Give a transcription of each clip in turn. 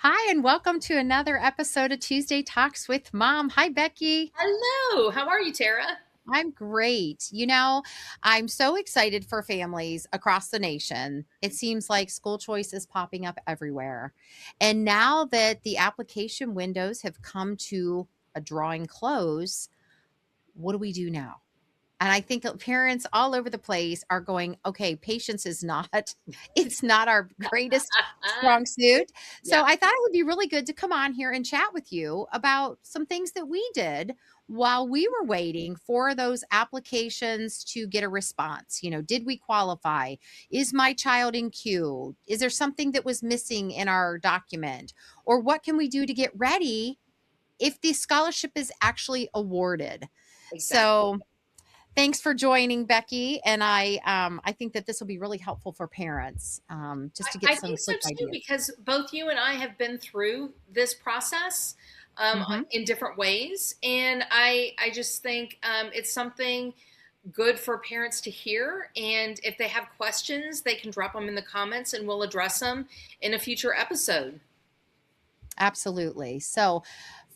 Hi, and welcome to another episode of Tuesday Talks with Mom. Hi, Becky. Hello, how are you, Tara? I'm great. I'm so excited for families across the nation. It seems like school choice is popping up everywhere. And now that the application windows have come to a drawing close, what do we do now? And I think that parents all over the place are going, okay, patience is not, it's not our greatest strong suit. Yeah, So I thought it would be really good to come on here and chat with you about some things that we did while we were waiting for those applications to get a response. Did we qualify? Is my child in queue? Is there something that was missing in our document? Or what can we do to get ready if the scholarship is actually awarded? exactly. So thanks for joining, Becky. And I think that this will be really helpful for parents, just to get I some think so quick too, ideas. because both you and I have been through this process Hmm. in different ways, and I just think it's something good for parents to hear. And if they have questions, they can drop them in the comments, and we'll address them in a future episode. Absolutely. So,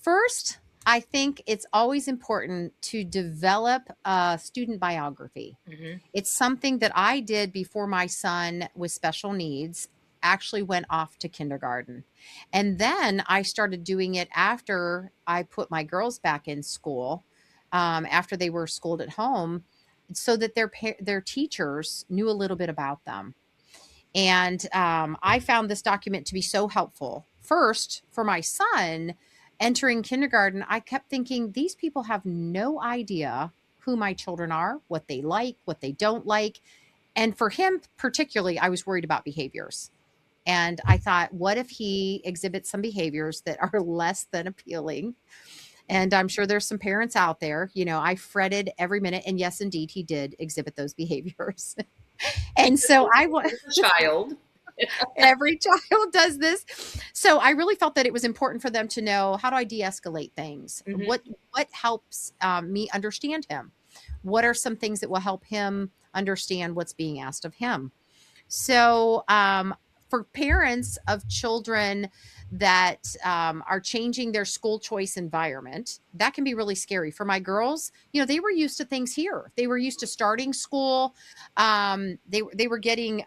first, I think it's always important to develop a student biography. Hmm. It's something that I did before my son with special needs actually went off to kindergarten. And then I started doing it after I put my girls back in school, after they were schooled at home, so that their teachers knew a little bit about them. And I found this document to be so helpful. First, for my son entering kindergarten, I kept thinking these people have no idea who my children are, what they like, what they don't like. And for him, particularly, I was worried about behaviors. And I thought, what if he exhibits some behaviors that are less than appealing? And I'm sure there's some parents out there, I fretted every minute. And yes, indeed, he did exhibit those behaviors. And so I was. As a child. Every child does this. So I really felt that it was important for them to know, how do I de-escalate things? Hmm. What helps me understand him? What are some things that will help him understand what's being asked of him? So for parents of children that are changing their school choice environment, that can be really scary. For my girls, they were used to things here. They were used to starting school. They were getting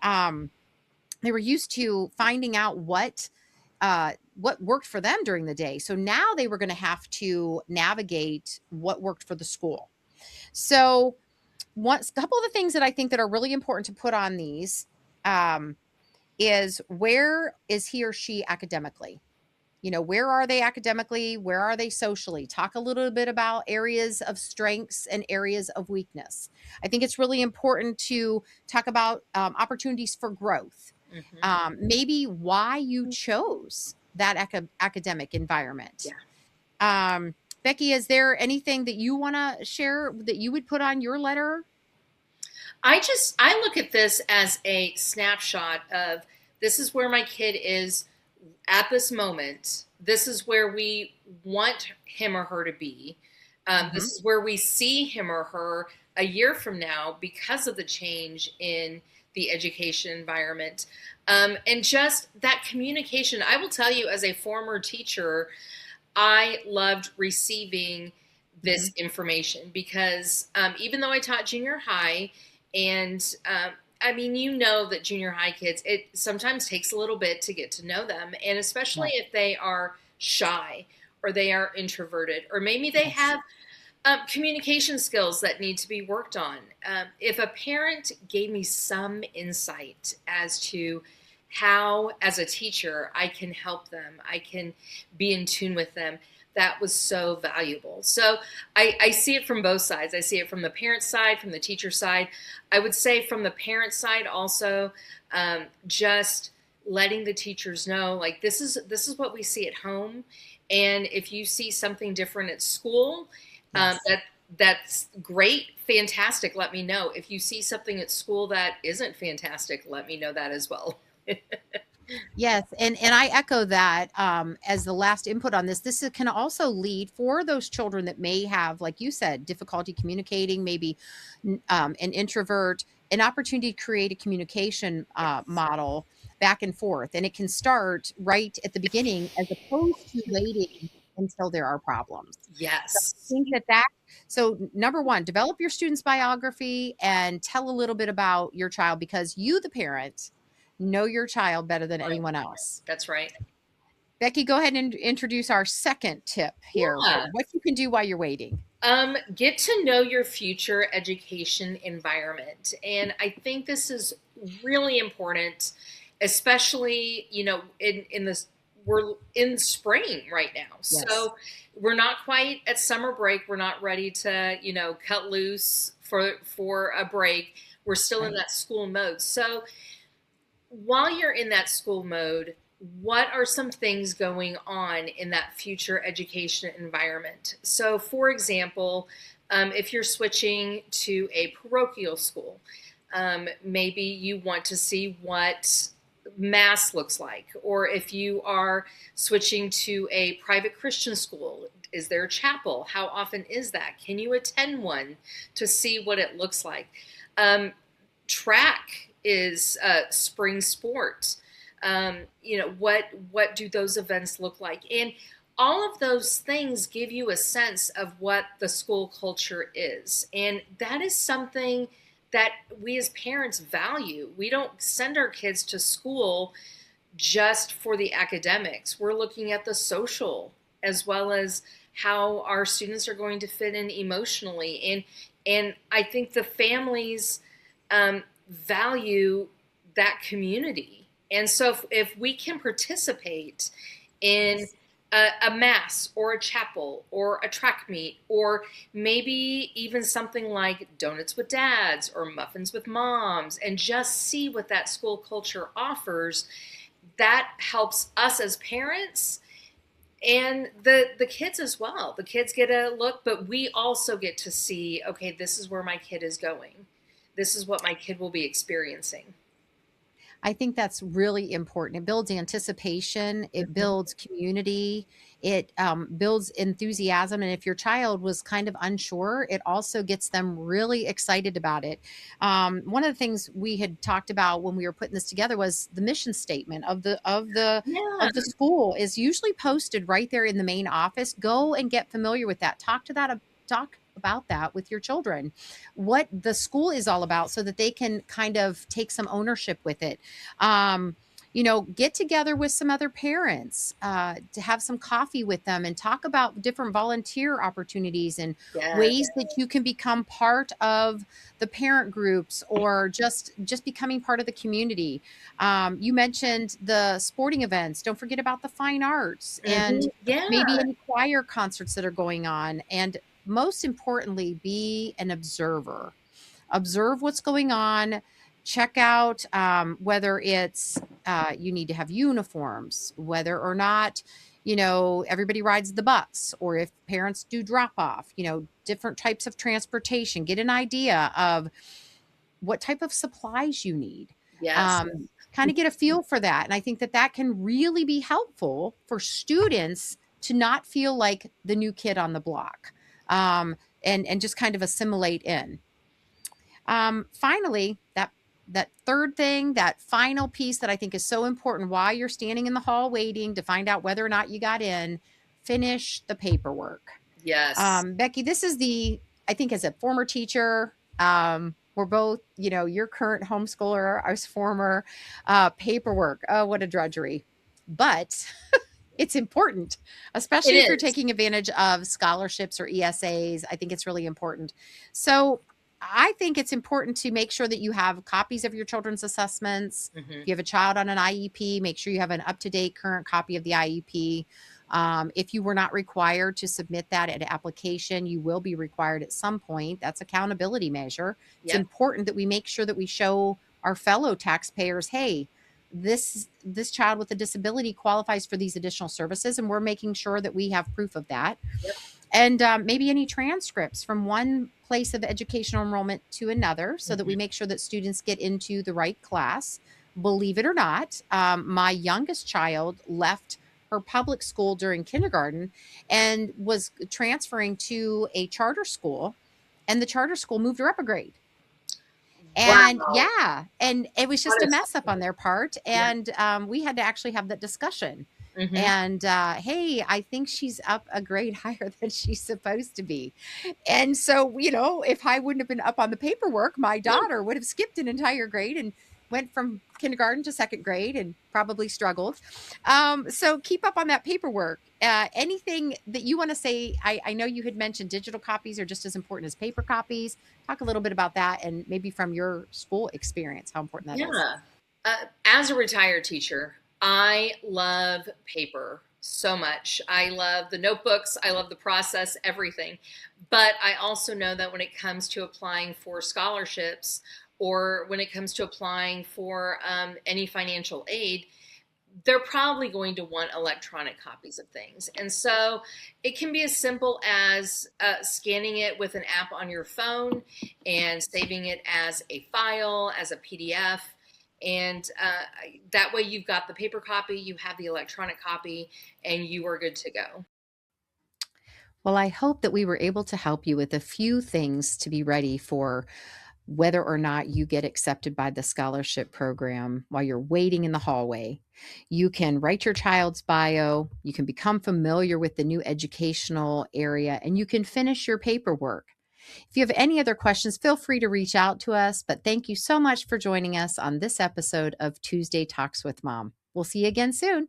they were used to finding out what worked for them during the day. So now they were going to have to navigate what worked for the school. So a couple of the things that I think that are really important to put on these, um, is, where is he or she academically? Where are they academically? Where are they socially? Talk a little bit about areas of strengths and areas of weakness. I think it's really important to talk about opportunities for growth. Hmm. Maybe why you chose that academic environment. Yeah. Um, Becky, is there anything that you want to share that you would put on your letter? I look at this as a snapshot of this is where my kid is at this moment. This is where we want him or her to be. Hmm. This is where we see him or her a year from now because of the change in the education environment. And just that communication. I will tell you, as a former teacher, I loved receiving Hmm. this information because even though I taught junior high, and I mean, you know that junior high kids, it sometimes takes a little bit to get to know them, and especially Yeah. if they are shy or they are introverted, or maybe they Yes. have communication skills that need to be worked on. If a parent gave me some insight as to how, as a teacher, I can help them, I can be in tune with them, that was so valuable. So I see it from both sides. I see it from the parent side, from the teacher side. I would say from the parent side also, just letting the teachers know, like, this is what we see at home, and if you see something different at school, Yes. that's great, fantastic. Let me know. If you see something at school that isn't fantastic, let me know that as well. Yes, and I echo that, as the last input on this. Can also lead for those children that may have, like you said, difficulty communicating, maybe an introvert, an opportunity to create a communication Yes. model back and forth. And it can start right at the beginning as opposed to waiting until there are problems. So I Yes. think that so number one, develop your student's biography and tell a little bit about your child because you, the parent, know your child better than Right. anyone else. That's right. Becki, go ahead and introduce our second tip here for Yeah. what you can do while you're waiting. Get to know your future education environment. And I think this is really important, especially, in this, we're in spring right now. Yes. So we're not quite at summer break. We're not ready to, cut loose for a break. We're still in Right. that school mode. So while you're in that school mode, what are some things going on in that future education environment? So, for example, if you're switching to a parochial school, maybe you want to see what mass looks like. Or if you are switching to a private Christian school, is there a chapel? How often is that? Can you attend one to see what it looks like? Um, Track is spring sports. What do those events look like? And all of those things give you a sense of what the school culture is, and that is something that we as parents value. We don't send our kids to school just for the academics. We're looking at the social as well as how our students are going to fit in emotionally, and I think the families value that community. And so if we can participate in Yes. a mass or a chapel or a track meet, or maybe even something like Donuts with Dads or Muffins with Moms, and just see what that school culture offers, that helps us as parents and the kids as well. The kids get a look, but we also get to see, okay, this is where my kid is going. This is what my kid will be experiencing. I think that's really important. It builds anticipation, it Mhm. builds community, it builds enthusiasm. And if your child was kind of unsure, it also gets them really excited about it. One of the things we had talked about when we were putting this together was the mission statement Yeah. of the school is usually posted right there in the main office. Go and get familiar with that. Talk about that with your children, what the school is all about so that they can kind of take some ownership with it. um, get together with some other parents to have some coffee with them and talk about different volunteer opportunities and Yes. ways that you can become part of the parent groups or just becoming part of the community. You mentioned the sporting events. Don't forget about the fine arts and Yeah. maybe any choir concerts that are going on. And most importantly, be an observer. Observe what's going on. Check out whether it's you need to have uniforms, whether or not everybody rides the bus, or if parents do drop off. Different types of transportation. Get an idea of what type of supplies you need. Yes. Kind of get a feel for that, and I think that that can really be helpful for students to not feel like the new kid on the block, and just kind of assimilate in. Finally, that third thing, that final piece that I think is so important while you're standing in the hall waiting to find out whether or not you got in, finish the paperwork. Yes. Becki, this is I think as a former teacher, we're both, your current homeschooler, I was former paperwork. Oh, what a drudgery. But it's important, It especially if you're is. taking advantage of scholarships or ESAs. I think it's really important. So I think it's important to make sure that you have copies of your children's assessments. Hmm. If you have a child on an IEP, make sure you have an up-to-date current copy of the IEP. If you were not required to submit that at application, you will be required at some point. That's accountability measure. It's Yep. important that we make sure that we show our fellow taxpayers, hey, this child with a disability qualifies for these additional services, and we're making sure that we have proof of that. Yep. And maybe any transcripts from one place of educational enrollment to another so that we Hmm. make sure that students get into the right class. Believe it or not, my youngest child left her public school during kindergarten and was transferring to a charter school, and the charter school moved her up a grade. And Wow. yeah, and it was That just a is mess up on their part. yeah. And we had to actually have that discussion. Hmm. And hey, I think she's up a grade higher than she's supposed to be. And so, if I wouldn't have been up on the paperwork, my daughter would have skipped an entire grade and went from kindergarten to second grade and probably struggled. So keep up on that paperwork. Anything that you want to say? I know you had mentioned digital copies are just as important as paper copies. Talk a little bit about that and maybe from your school experience, how important that is. Yeah. As a retired teacher, I love paper so much. I love the notebooks, I love the process, everything. But I also know that when it comes to applying for scholarships or when it comes to applying for any financial aid, they're probably going to want electronic copies of things. And so it can be as simple as scanning it with an app on your phone and saving it as a file, as a PDF. And that way you've got the paper copy, you have the electronic copy, and you are good to go. Well, I hope that we were able to help you with a few things to be ready for whether or not you get accepted by the scholarship program while you're waiting in the hallway. You can write your child's bio, you can become familiar with the new educational area, and you can finish your paperwork. If you have any other questions, feel free to reach out to us. But thank you so much for joining us on this episode of Tuesday Talks with Mom. We'll see you again soon.